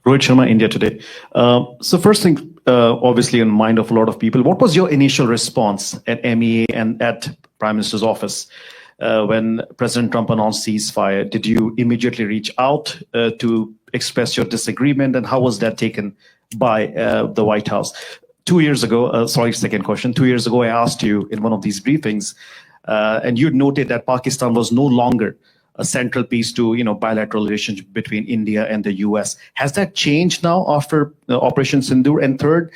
Rohit Sharma, India Today. So first thing, obviously in mind of a lot of people, what was your initial response at MEA and at Prime Minister's office when President Trump announced ceasefire? Did you immediately reach out to express your disagreement, and how was that taken by the White House? 2 years ago, second question. 2 years ago, I asked you in one of these briefings, and you noted that Pakistan was no longer a central piece to bilateral relationship between India and the US. Has that changed now after Operation Sindoor? And third,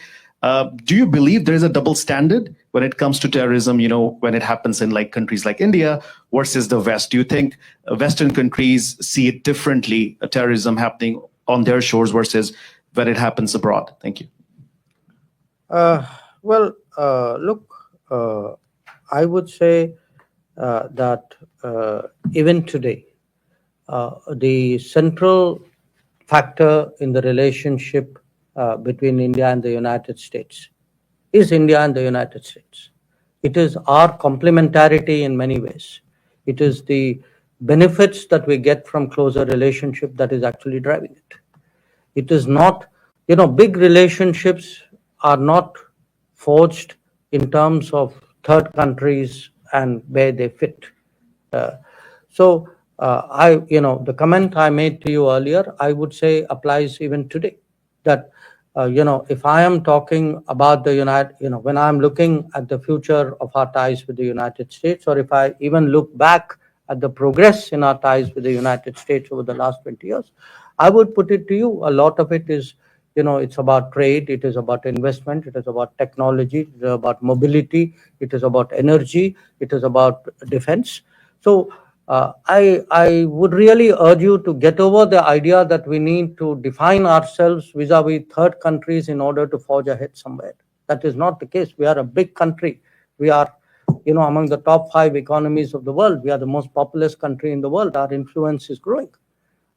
do you believe there is a double standard when it comes to terrorism, when it happens in countries like India versus the West? Do you think Western countries see it differently, terrorism happening on their shores versus when it happens abroad? Thank you. Look, I would say that even today, the central factor in the relationship between India and the United States is India and the United States. It is our complementarity in many ways. It is the benefits that we get from closer relationship that is actually driving it. It is not, big relationships are not forged in terms of third countries and where they fit. The comment I made to you earlier, I would say applies even today. That if I am talking about the when I'm looking at the future of our ties with the United States, or if I even look back at the progress in our ties with the United States over the last 20 years, I would put it to you, a lot of it is, it's about trade, it is about investment, it is about technology, it is about mobility, it is about energy, it is about defense. So I would really urge you to get over the idea that we need to define ourselves vis-a-vis third countries in order to forge ahead somewhere. That is not the case. We are a big country. We are, among the top 5 economies of the world. We are the most populous country in the world. Our influence is growing.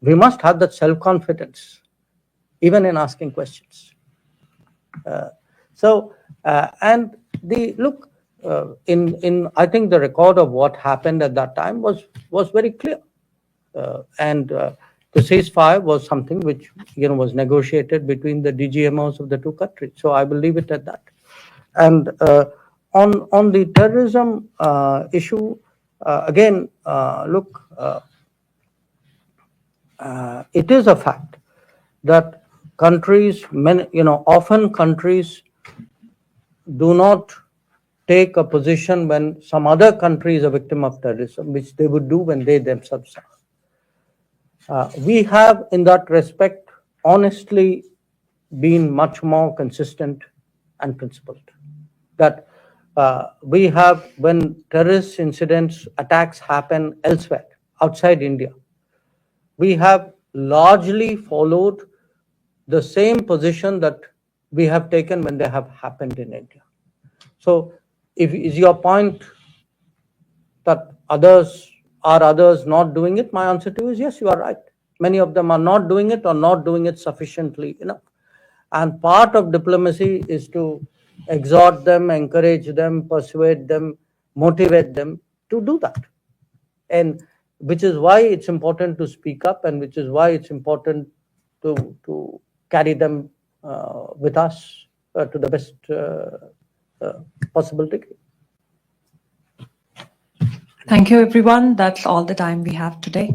We must have that self-confidence, even in asking questions. I think the record of what happened at that time was very clear, and the ceasefire was something which was negotiated between the DGMOs of the two countries. So I will leave it at that. And on the terrorism issue, again, it is a fact that countries, often countries do not take a position when some other country is a victim of terrorism, which they would do when they themselves are. We have, in that respect, honestly been much more consistent and principled. That we have, when terrorist incidents, attacks happen elsewhere, outside India, we have largely followed the same position that we have taken when they have happened in India. So, is your point that others not doing it? My answer to you is yes, you are right. Many of them are not doing it or not doing it sufficiently enough. And part of diplomacy is to exhort them, encourage them, persuade them, motivate them to do that. And which is why it's important to speak up, and which is why it's important to carry them with us to the best possible degree. Thank you, everyone. That's all the time we have today.